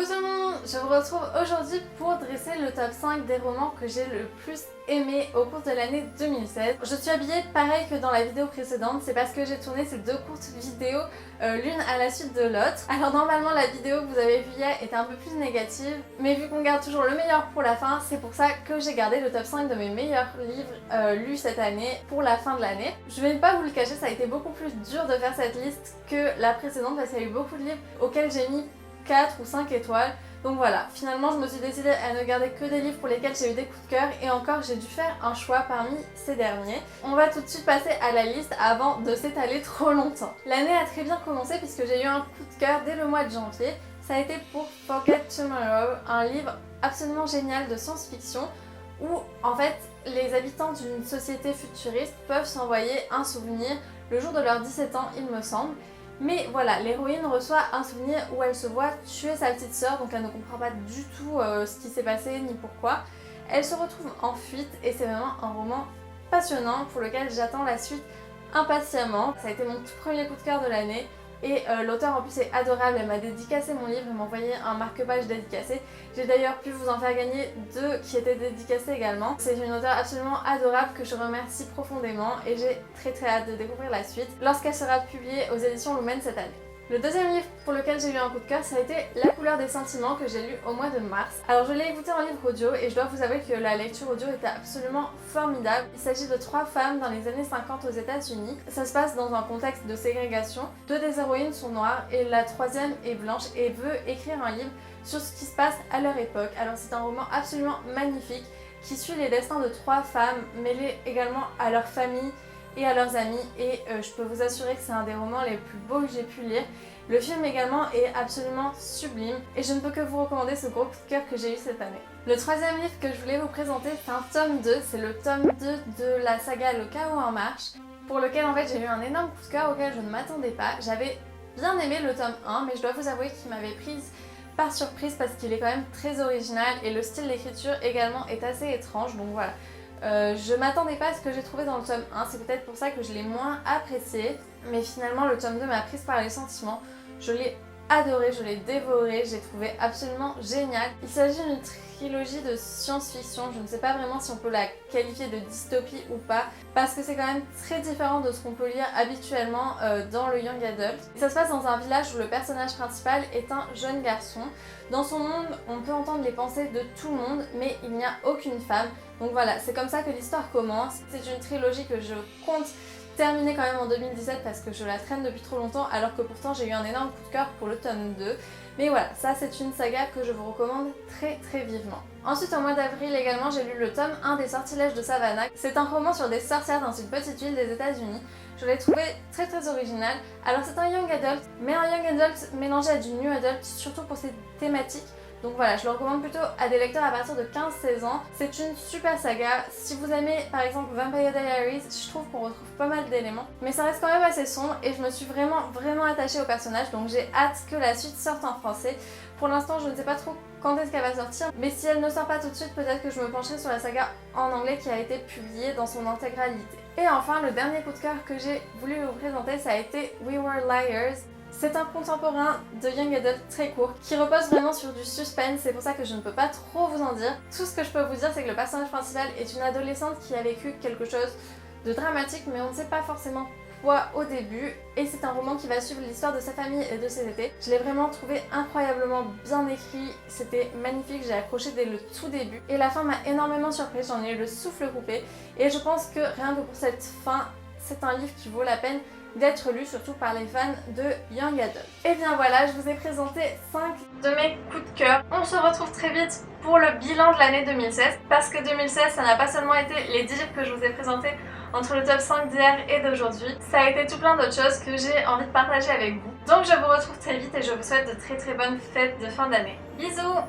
Coucou tout le monde, je vous retrouve aujourd'hui pour dresser le top 5 des romans que j'ai le plus aimé au cours de l'année 2016. Je suis habillée pareil que dans la vidéo précédente, c'est parce que j'ai tourné ces deux courtes vidéos l'une à la suite de l'autre. Alors normalement la vidéo que vous avez vue hier était un peu plus négative, mais vu qu'on garde toujours le meilleur pour la fin, c'est pour ça que j'ai gardé le top 5 de mes meilleurs livres lus cette année pour la fin de l'année. Je vais pas vous le cacher, ça a été beaucoup plus dur de faire cette liste que la précédente parce qu'il y a eu beaucoup de livres auxquels j'ai mis 4 ou 5 étoiles. Donc voilà, finalement je me suis décidée à ne garder que des livres pour lesquels j'ai eu des coups de cœur et encore j'ai dû faire un choix parmi ces derniers. On va tout de suite passer à la liste avant de s'étaler trop longtemps. L'année a très bien commencé puisque j'ai eu un coup de cœur dès le mois de janvier. Ça a été pour Forget Tomorrow, un livre absolument génial de science-fiction où en fait les habitants d'une société futuriste peuvent s'envoyer un souvenir le jour de leurs 17 ans il me semble. Mais voilà, l'héroïne reçoit un souvenir où elle se voit tuer sa petite sœur, donc elle ne comprend pas du tout ce qui s'est passé ni pourquoi. Elle se retrouve en fuite et c'est vraiment un roman passionnant pour lequel j'attends la suite impatiemment. Ça a été mon tout premier coup de cœur de l'année et l'auteur en plus est adorable, elle m'a dédicacé mon livre et m'a envoyé un marque-page dédicacé. J'ai d'ailleurs pu vous en faire gagner 2 qui étaient dédicacés également. C'est une auteure absolument adorable que je remercie profondément et j'ai très hâte de découvrir la suite lorsqu'elle sera publiée aux éditions Lumen cette année. Le deuxième livre pour lequel j'ai eu un coup de cœur, ça a été La couleur des sentiments que j'ai lu au mois de mars. Alors je l'ai écouté en livre audio et je dois vous avouer que la lecture audio était absolument formidable. Il s'agit de 3 femmes dans les années 50 aux États-Unis. Ça se passe dans un contexte de ségrégation. 2 des héroïnes sont noires et la 3e est blanche et veut écrire un livre sur ce qui se passe à leur époque. Alors c'est un roman absolument magnifique qui suit les destins de 3 femmes mêlées également à leur famille et à leurs amis et je peux vous assurer que c'est un des romans les plus beaux que j'ai pu lire. Le film également est absolument sublime et je ne peux que vous recommander ce gros coup de cœur que j'ai eu cette année. Le 3e livre que je voulais vous présenter, c'est un tome 2, c'est le tome 2 de la saga Le Chaos en marche, pour lequel en fait j'ai eu un énorme coup de cœur auquel je ne m'attendais pas. J'avais bien aimé le tome 1 mais je dois vous avouer qu'il m'avait prise par surprise parce qu'il est quand même très original et le style d'écriture également est assez étrange, donc voilà. Je m'attendais pas à ce que j'ai trouvé dans le tome 1, c'est peut-être pour ça que je l'ai moins apprécié, mais finalement le tome 2 m'a prise par les sentiments. Je l'ai adoré, je l'ai dévoré, j'ai trouvé absolument génial. Il s'agit d'une trilogie de science-fiction, je ne sais pas vraiment si on peut la qualifier de dystopie ou pas, parce que c'est quand même très différent de ce qu'on peut lire habituellement dans le young adult. Ça se passe dans un village où le personnage principal est un jeune garçon. Dans son monde, on peut entendre les pensées de tout le monde, mais il n'y a aucune femme. Donc voilà, c'est comme ça que l'histoire commence. C'est une trilogie que je compte terminée quand même en 2017 parce que je la traîne depuis trop longtemps alors que pourtant j'ai eu un énorme coup de cœur pour le tome 2. Mais voilà, ça c'est une saga que je vous recommande très vivement. Ensuite au mois d'avril également j'ai lu le tome 1 des Sortilèges de Savannah. C'est un roman sur des sorcières dans une petite ville des États-Unis. Je l'ai trouvé très original. Alors c'est un young adult, mais un young adult mélangé à du new adult, surtout pour ses thématiques. Donc voilà, je le recommande plutôt à des lecteurs à partir de 15-16 ans. C'est une super saga. Si vous aimez par exemple Vampire Diaries, je trouve qu'on retrouve pas mal d'éléments. Mais ça reste quand même assez sombre et je me suis vraiment attachée au personnage. Donc j'ai hâte que la suite sorte en français. Pour l'instant, je ne sais pas trop quand est-ce qu'elle va sortir. Mais si elle ne sort pas tout de suite, peut-être que je me pencherai sur la saga en anglais qui a été publiée dans son intégralité. Et enfin, le dernier coup de cœur que j'ai voulu vous présenter, ça a été We Were Liars. C'est un contemporain de young adult très court qui repose vraiment sur du suspense, c'est pour ça que je ne peux pas trop vous en dire. Tout ce que je peux vous dire c'est que le personnage principal est une adolescente qui a vécu quelque chose de dramatique mais on ne sait pas forcément quoi au début et c'est un roman qui va suivre l'histoire de sa famille et de ses étés. Je l'ai vraiment trouvé incroyablement bien écrit, c'était magnifique, j'ai accroché dès le tout début et la fin m'a énormément surprise, j'en ai eu le souffle coupé et je pense que rien que pour cette fin, c'est un livre qui vaut la peine d'être lu, surtout par les fans de young adult. Et bien voilà, je vous ai présenté 5 de mes coups de cœur. On se retrouve très vite pour le bilan de l'année 2016, parce que 2016, ça n'a pas seulement été les 10 livres que je vous ai présentés entre le top 5 d'hier et d'aujourd'hui, ça a été tout plein d'autres choses que j'ai envie de partager avec vous. Donc je vous retrouve très vite et je vous souhaite de très bonnes fêtes de fin d'année. Bisous!